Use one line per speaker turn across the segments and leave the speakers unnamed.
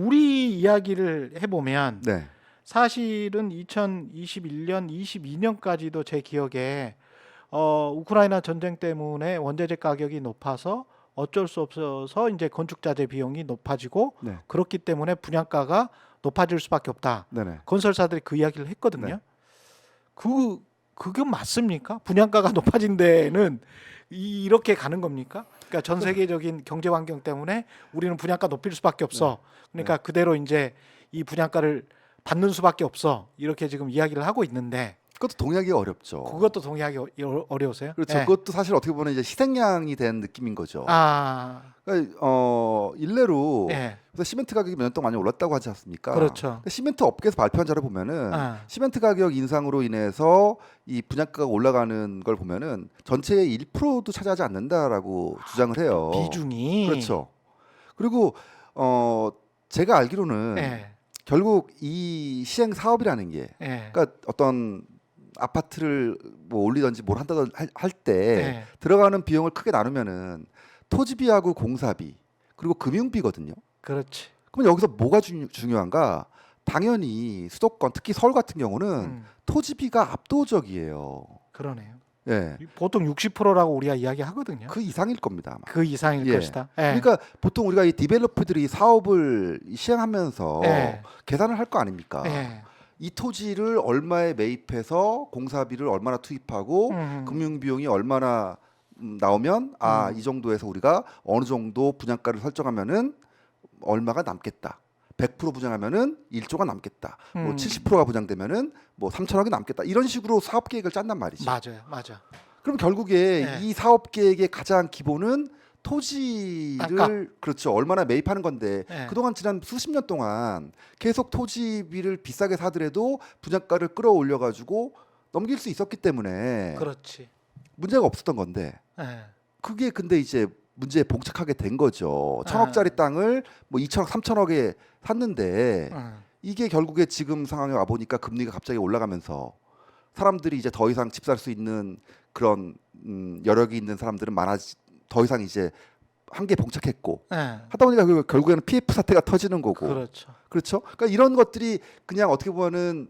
우리 이야기를 해보면
네.
사실은 2021년, 22년까지도 제 기억에 우크라이나 전쟁 때문에 원자재 가격이 높아서 어쩔 수 없어서 이제 건축자재 비용이 높아지고
네.
그렇기 때문에 분양가가 높아질 수밖에 없다.
네네.
건설사들이 그 이야기를 했거든요.
네.
그게 맞습니까? 분양가가 높아진 데는 이렇게 가는 겁니까? 그러니까 전 세계적인 경제 환경 때문에 우리는 분양가 높일 수밖에 없어. 그러니까 그대로 이제 이 분양가를 받는 수밖에 없어. 이렇게 지금 이야기를 하고 있는데
그것도 동의하기 어렵죠.
그것도 동의하기 어려우세요?
그렇죠.
예.
그것도 사실 어떻게 보면 이제 희생양이 된 느낌인 거죠.
아,
그러니까 일례로
예,
그래서 시멘트 가격이 몇 년 동안 많이 올랐다고 하지 않습니까?
그렇죠.
근데 시멘트 업계에서 발표한 자료 보면은
아,
시멘트 가격 인상으로 인해서 이 분양가가 올라가는 걸 보면은 전체의 1%도 차지하지 않는다라고 주장을 해요.
비중이
그렇죠. 그리고 제가 알기로는
예,
결국 이 시행 사업이라는 게
예,
그러니까 어떤 아파트를 뭐 올리든지 뭘 한다든 할 때
예,
들어가는 비용을 크게 나누면은 토지비하고 공사비 그리고 금융비거든요.
그렇지.
그럼 여기서 뭐가 중요한가? 당연히 수도권 특히 서울 같은 경우는 토지비가 압도적이에요.
그러네요.
예,
보통 60%라고 우리가 이야기하거든요.
그 이상일 겁니다 아마.
그 이상일
예.
것이다. 예.
그러니까 보통 우리가 이 디벨로퍼들이 사업을 시행하면서
예.
계산을 할 거 아닙니까?
예.
이 토지를 얼마에 매입해서 공사비를 얼마나 투입하고 금융 비용이 얼마나 나오면 이 정도에서 우리가 어느 정도 분양가를 설정하면은 얼마가 남겠다. 100% 분양하면은 1조가 남겠다. 뭐 70%가 분양되면은 뭐 3천억이 남겠다. 이런 식으로 사업 계획을 짠단 말이죠.
맞아요, 맞아.
그럼 결국에
네.
이 사업 계획의 가장 기본은 토지를
땅값.
그렇죠. 얼마나 매입하는 건데
네.
그동안 지난 수십 년 동안 계속 토지비를 비싸게 사더라도 분양가를 끌어올려 가지고 넘길 수 있었기 때문에
그렇지.
문제가 없었던 건데
예.
그게 근데 이제 문제에 봉착하게 된 거죠. 1,000억짜리 땅을 뭐 2천억, 3천억에 샀는데 이게 결국에 지금 상황에 와 보니까 금리가 갑자기 올라가면서 사람들이 이제 더 이상 집 살 수 있는 그런 여력이 있는 사람들은 더 이상 이제 한계에 봉착했고
예.
하다 보니까 결국에는 PF 사태가 터지는 거고
그렇죠.
그렇죠. 그러니까 이런 것들이 그냥 어떻게 보면은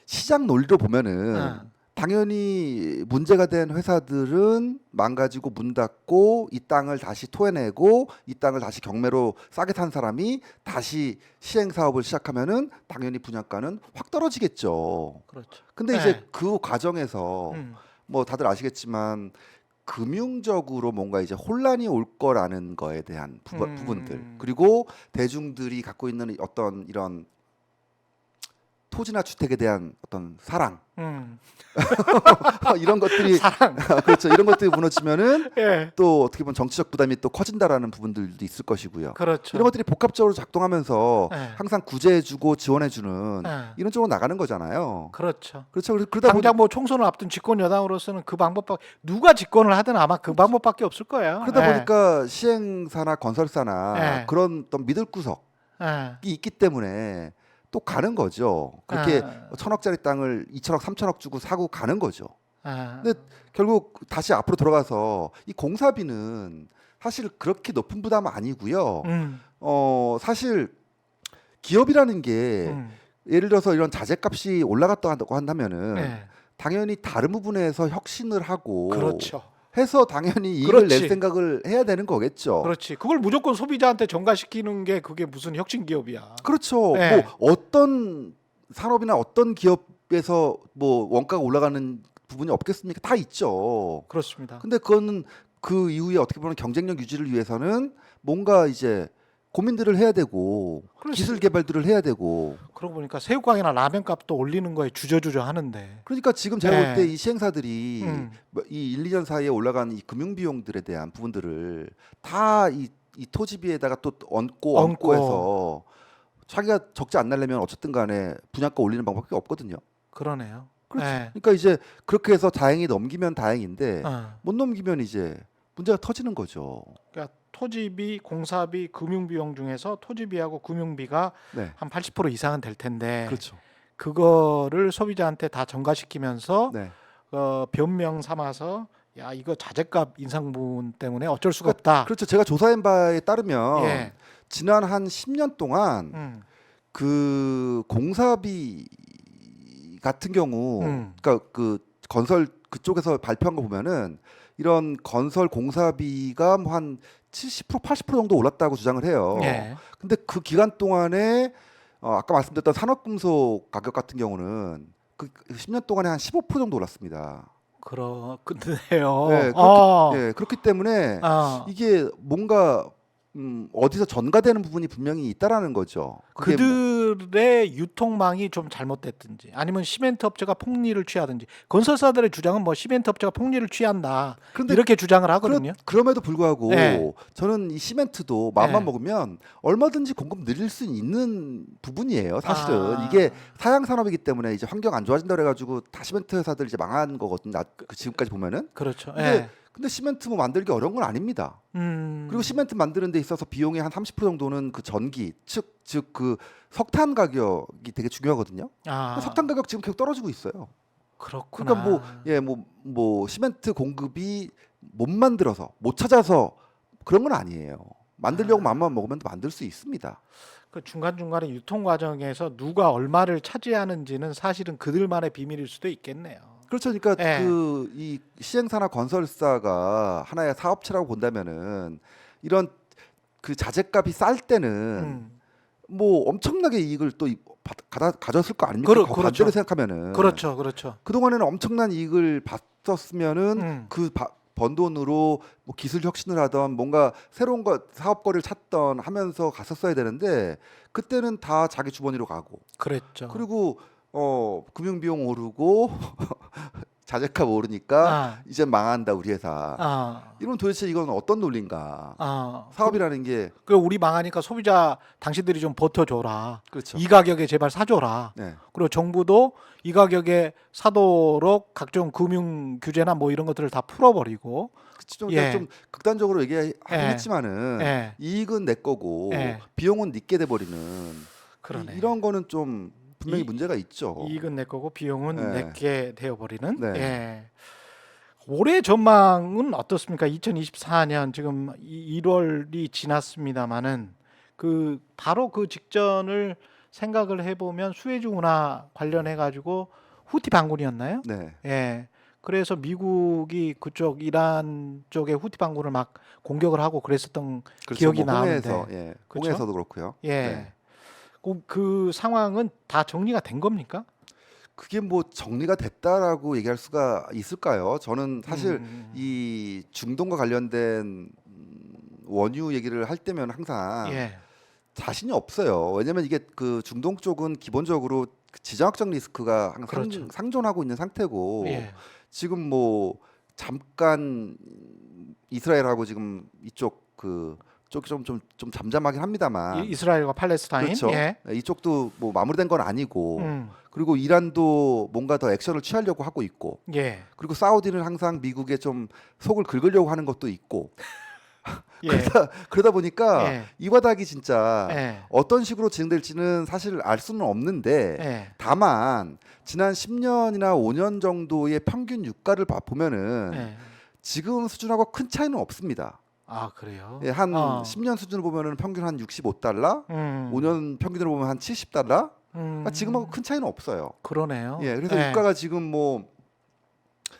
시장 논리로 보면은 당연히 문제가 된 회사들은 망가지고 문 닫고 이 땅을 다시 토해내고 이 땅을 다시 경매로 싸게 산 사람이 다시 시행 사업을 시작하면은 당연히 분양가는 확 떨어지겠죠.
그렇죠.
근데 이제 그 과정에서
음.
뭐 다들 아시겠지만 금융적으로 뭔가 이제 혼란이 올 거라는 거에 대한 부분들 그리고 대중들이 갖고 있는 어떤 이런 토지나 주택에 대한 어떤 사랑 이런 것들이
사랑.
그렇죠. 이런 것들이 무너지면은
예.
또 어떻게 보면 정치적 부담이 또 커진다라는 부분들도 있을 것이고요.
그렇죠.
이런 것들이 복합적으로 작동하면서
예.
항상 구제해주고 지원해주는
예.
이런 쪽으로 나가는 거잖아요.
그렇죠.
그렇죠. 그러다 보니
당장 뭐 총선을 앞둔 집권 여당으로서는 그 방법밖에 누가 집권을 하든 아마 그 방법밖에 없을 거예요.
그러다
예.
보니까 시행사나 건설사나
예.
그런 어떤 믿을 구석이
예.
있기 때문에 또 가는 거죠. 그렇게 1,000억짜리 땅을 2천억, 3천억 주고 사고 가는 거죠.
예.
근데 결국 다시 앞으로 돌아가서 이 공사비는 사실 그렇게 높은 부담은 아니고요. 사실 기업이라는 게 예를 들어서 이런 자재값이 올라갔다고 한다면은
예.
당연히 다른 부분에서 혁신을 하고
그렇죠.
해서 당연히 이익을
그렇지.
낼 생각을 해야 되는 거겠죠.
그렇지. 그걸 무조건 소비자한테 전가시키는 게 그게 무슨 혁신 기업이야.
그렇죠.
네.
뭐 어떤 산업이나 어떤 기업에서 뭐 원가가 올라가는 부분이 없겠습니까? 다 있죠.
그렇습니다.
근데 그거는 그 이후에 어떻게 보면 경쟁력 유지를 위해서는 뭔가 이제 고민들을 해야 되고
그렇지.
기술 개발들을 해야 되고
그러고 보니까 새우깡이나 라면 값도 올리는 거에 주저주저 하는데.
그러니까 지금 제가
네.
볼 때 이 시행사들이
음.
이 1, 2년 사이에 올라간 이 금융 비용들에 대한 부분들을 다 이 토지비에다가 또 얹고 해서 자기가 적지 않으려면 어쨌든 간에 분양가 올리는 방법밖에 없거든요.
그러네요.
그렇죠.
네.
그러니까 이제 그렇게 해서 다행히 넘기면 다행인데
어.
못 넘기면 이제 문제가 터지는 거죠.
그러니까 토지비, 공사비, 금융비용 중에서 토지비하고 금융비가
네.
한 80% 이상은 될 텐데
그렇죠.
그거를 소비자한테 다 전가시키면서
네.
변명 삼아서 야 이거 자재값 인상분 때문에 어쩔 수가 없다.
그렇죠. 제가 조사한 바에 따르면
예.
지난 한 10년 동안 그 공사비 같은 경우, 그러니까 그 건설 그쪽에서 발표한 거 보면은 이런 건설 공사비가 뭐 한 70% 80% 정도 올랐다고 주장을 해요.
예.
근데 그 기간 동안에 아까 말씀드렸던 산업금속 가격 같은 경우는 그 10년 동안에 한 15% 정도 올랐습니다.
그렇군요.
네, 그렇기 때문에
아.
이게 뭔가 어디서 전가되는 부분이 분명히 있다라는 거죠. 그게
그들의 유통망이 좀 잘못됐든지 아니면 시멘트 업체가 폭리를 취하든지 건설사들의 주장은 뭐 시멘트 업체가 폭리를 취한다
그런데
이렇게 주장을 하거든요.
그럼에도 불구하고
네.
저는 이 시멘트도 마음만
네.
먹으면 얼마든지 공급 늘릴 수 있는 부분이에요. 사실은
아.
이게 사양 산업이기 때문에 이제 환경 안 좋아진다 그래가지고 다 시멘트 회사들 이제 망한 거거든요. 지금까지 보면은.
그렇죠.
근데 시멘트 뭐 만들기 어려운 건 아닙니다. 그리고 시멘트 만드는 데 있어서 비용의 한 30% 정도는 그 전기 즉 그 석탄 가격이 되게 중요하거든요.
아.
석탄 가격 지금 계속 떨어지고 있어요.
그렇구나.
그러니까 뭐 시멘트 공급이 못 만들어서 못 찾아서 그런 건 아니에요. 만들려고 마음만 먹으면 또 만들 수 있습니다.
그 중간중간에 유통 과정에서 누가 얼마를 차지하는지는 사실은 그들만의 비밀일 수도 있겠네요.
그렇죠. 그러니까
예.
그 이 시행사나 건설사가 하나의 사업체라고 본다면은 이런 그 자재값이 쌀 때는 뭐 엄청나게 이익을 또 가졌을 거 아닙니까?
그렇죠.
반대로 생각하면은
그렇죠. 그렇죠.
그동안에는 엄청난 이익을 봤었으면은 그 번 돈으로 뭐 기술 혁신을 하던 뭔가 새로운 사업거리를 찾던 하면서 갔었어야 되는데 그때는 다 자기 주머니로 가고
그랬죠.
그리고 금융 비용 오르고 자재값 오르니까 이제 망한다 우리 회사. 이러면 도대체 이건 어떤 논리인가? 사업이라는 게
그 우리 망하니까 소비자 당신들이 좀 버텨줘라.
그렇죠.
이 가격에 제발 사줘라.
네.
그리고 정부도 이 가격에 사도록 각종 금융 규제나 뭐 이런 것들을 다 풀어버리고.
좀,
예.
좀 극단적으로 얘기하긴
예.
했지만은
예.
이익은 내 거고
예.
비용은 니께 돼버리는
그러네.
이런 거는 좀 분명히 문제가 있죠.
이익은 내 거고 비용은
예.
내게 되어버리는.
네.
예. 올해 전망은 어떻습니까? 2024년 지금 1월이 지났습니다마는 그 바로 그 직전을 생각을 해보면 수에즈 운하 관련해 가지고 후티 반군이었나요?
네.
예. 그래서 미국이 그쪽 이란 쪽에 후티 반군을 막 공격을 하고 그랬었던
그렇죠.
기억이
뭐
나는데. 그렇죠?
홍해에서도 그렇고요.
예.
네.
그 상황은 다 정리가 된 겁니까?
그게 뭐 정리가 됐다라고 얘기할 수가 있을까요? 저는 사실 이 중동과 관련된 원유 얘기를 할 때면 항상
예.
자신이 없어요. 왜냐면 이게 그 중동 쪽은 기본적으로 지정학적 리스크가 항상
그렇죠.
상존하고 있는 상태고
예.
지금 뭐 잠깐 이스라엘하고 지금 이쪽 쪽이 좀 잠잠하긴 합니다만
이스라엘과 팔레스타인.
그렇죠.
예.
이쪽도 뭐 마무리된 건 아니고
음.
그리고 이란도 뭔가 더 액션을 취하려고 하고 있고
예.
그리고 사우디는 항상 미국에 좀 속을 긁으려고 하는 것도 있고
예.
그러다 보니까
예.
이 바닥이 진짜
예.
어떤 식으로 진행될지는 사실 알 수는 없는데
예.
다만 지난 10년이나 5년 정도의 평균 유가를 보면은
예.
지금 수준하고 큰 차이는 없습니다.
아, 그래요?
한 10년 수준을 보면은 평균 한 65달러, 5년 평균으로 보면 한 70달러. 지금하고 큰 차이는 없어요.
그러네요.
그래서
예.
유가가 지금 뭐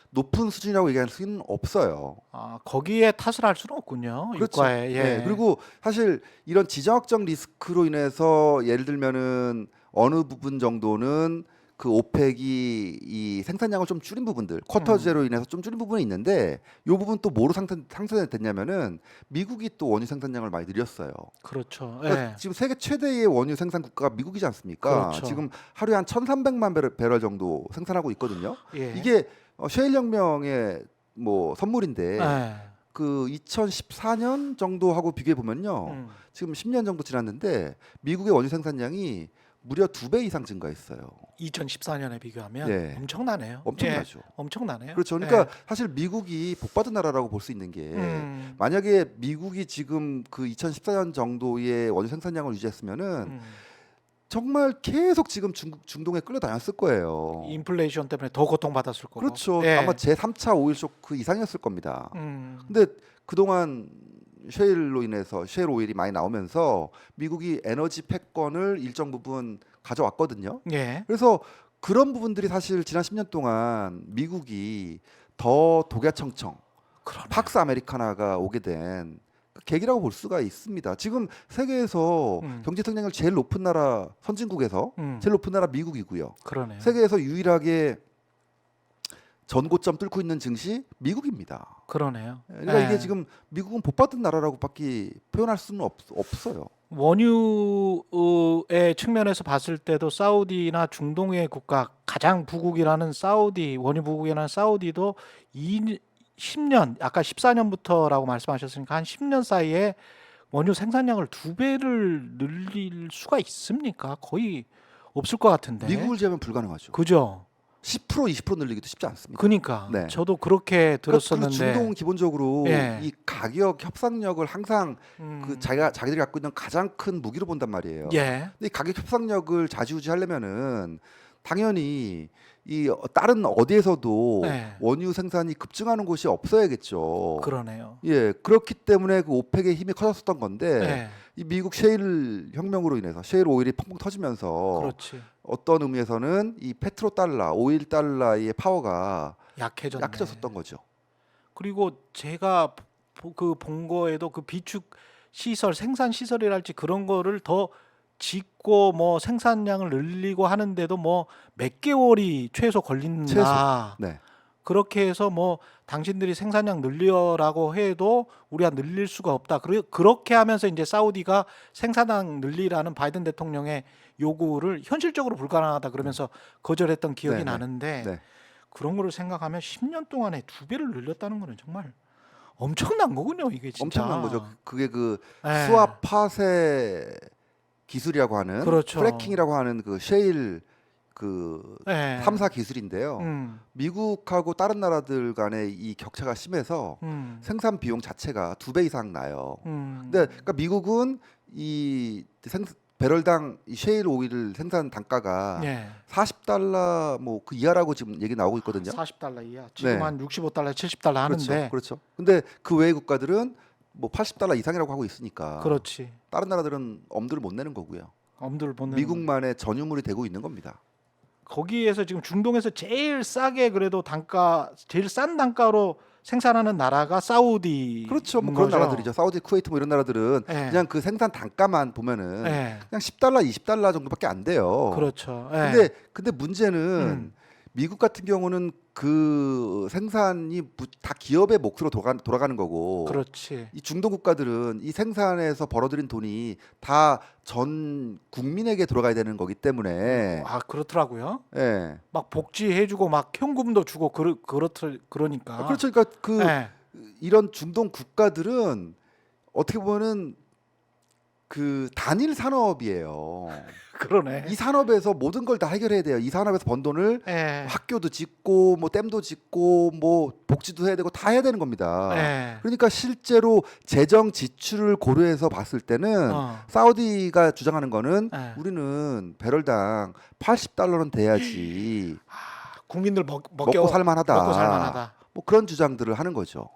높은 수준이라고 얘기할 수는 없어요.
거기에 탓을 할 수는 없군요.
그렇죠.
유가에. 예.
그리고 사실 이런 지정학적 리스크로 인해서 예를 들면은 어느 부분 정도는 그 오펙이 이 생산량을 좀 줄인 부분들, 쿼터 제로 인해서 좀 줄인 부분이 있는데 이 부분 또 뭐로 상쇄됐냐면은 미국이 또 원유 생산량을 많이 늘렸어요.
그렇죠.
그러니까
예.
지금 세계 최대의 원유 생산 국가가 미국이지 않습니까?
그렇죠.
지금 하루에 한 1,300만 배럴 정도 생산하고 있거든요.
예.
이게 셰일 혁명의 뭐 선물인데
예.
그 2014년 정도 하고 비교해 보면요. 지금 10년 정도 지났는데 미국의 원유 생산량이 무려 2배 이상 증가했어요.
2014년에 비교하면
네.
엄청나네요.
엄청나죠.
예. 엄청나네요.
그렇죠. 그러니까 사실 미국이 복받은 나라라고 볼 수 있는 게 만약에 미국이 지금 그 2014년 정도의 원유 생산량을 유지했으면은 정말 계속 지금 중동에 끌려다녔을 거예요.
인플레이션 때문에 더 고통받았을 거고.
그렇죠.
예.
아마 제 3차 오일 쇼크 이상이었을 겁니다.
음.
근데 그동안 셰일로 인해서 셰일 오일이 많이 나오면서 미국이 에너지 패권을 일정 부분 가져왔거든요.
예.
그래서 그런 부분들이 사실 지난 10년 동안 미국이 더 독야청청
그러네.
팍스 아메리카나가 오게 된 계기라고 볼 수가 있습니다. 지금 세계에서 경제 성장률 제일 높은 나라 선진국에서 제일 높은 나라 미국이고요.
그러네요.
세계에서 유일하게 전고점 뚫고 있는 증시 미국입니다.
그러네요.
그러니까
예.
이게 지금 미국은 복받은 나라라고밖에 표현할 수는 없어요.
원유의 측면에서 봤을 때도 사우디나 중동의 국가 가장 부국이라는 사우디, 원유 부국이라는 사우디도 10년, 아까 14년부터라고 말씀하셨으니까 한 10년 사이에 원유 생산량을 2배를 늘릴 수가 있습니까? 거의 없을 것 같은데.
미국을 제하면 불가능하죠.
그죠?
10% 20% 늘리기도 쉽지 않습니다.
그러니까
네.
저도 그렇게
그리고
들었었는데.
중동은 기본적으로
예.
이 가격 협상력을 항상 그 자기들이 갖고 있는 가장 큰 무기로 본단 말이에요.
예.
근데 이 가격 협상력을 좌지우지하려면은 당연히 이 다른 어디에서도
네.
원유 생산이 급증하는 곳이 없어야겠죠.
그러네요.
예, 그렇기 때문에 그 오펙의 힘이 커졌었던 건데
예.
이 미국 셰일 혁명으로 인해서 셰일 오일이 펑펑 터지면서
그렇지.
어떤 의미에서는 이 페트로 달러, 오일 달러의 파워가
약해졌네.
약해졌었던 거죠.
그리고 제가 그 본 거에도 그 비축 시설, 생산 시설이랄지 그런 거를 더 짓고 뭐 생산량을 늘리고 하는데도 뭐 몇 개월이 최소 걸린다.
최소. 네.
그렇게 해서 뭐 당신들이 생산량 늘려라고 해도 우리가 늘릴 수가 없다. 그렇게 하면서 이제 사우디가 생산량 늘리라는 바이든 대통령의 요구를 현실적으로 불가능하다 그러면서 거절했던 기억이
네, 네.
나는데
네.
그런 거를 생각하면 10년 동안에 2배를 늘렸다는 거는 정말 엄청난 거군요. 이게 진짜.
엄청난 거죠. 그게 그
예.
수압 파쇄 기술이라고 하는
그렇죠.
프래킹이라고 하는 그 셰일 그
예.
3사 기술인데요.
음,
미국하고 다른 나라들 간의 이 격차가 심해서 생산 비용 자체가 2배 이상 나요. 근데 그러니까 미국은 이 배럴당 이 셰일 오일 생산 단가가
예.
40달러 뭐 그 이하라고 지금 얘기 나오고 있거든요.
40달러 이하. 지금
네.
한 65달러, 70달러 하는데.
그렇죠. 그렇죠. 근데 그 외의 국가들은 뭐 80달러 이상이라고 하고 있으니까
그렇지.
다른 나라들은 엄두를 못 내는 거고요.
엄두를 못 내는
미국만의 전유물이 되고 있는 겁니다.
거기에서 지금 중동에서 제일 싸게 그래도 제일 싼 단가로 생산하는 나라가 사우디.
그렇죠. 뭐 그런 나라들이죠. 사우디, 쿠웨이트 뭐 이런 나라들은
예.
그냥 그 생산 단가만 보면은
예.
그냥 10달러, 20달러 정도밖에 안 돼요.
그렇죠. 예.
근데 문제는 미국 같은 경우는 그 생산이 다 기업의 몫으로 돌아가는 거고
그렇지.
이 중동 국가들은 이 생산에서 벌어들인 돈이 다 전 국민에게 들어가야 되는 거기 때문에
아 그렇더라고요.
예.
막 복지해주고 막 현금도 주고 그러니까.
그렇죠. 그러니까 그
예.
이런 중동 국가들은 어떻게 보면은 그 단일 산업이에요.
그러네.
이 산업에서 모든 걸 다 해결해야 돼요. 이 산업에서 번 돈을
예.
학교도 짓고 뭐 댐도 짓고 뭐 복지도 해야 되고 다 해야 되는 겁니다.
예.
그러니까 실제로 재정 지출을 고려해서 봤을 때는 사우디가 주장하는 거는
예.
우리는 배럴당 80달러는 돼야지
국민들
먹고 살만하다.
먹고 살만하다.
뭐 그런 주장들을 하는 거죠.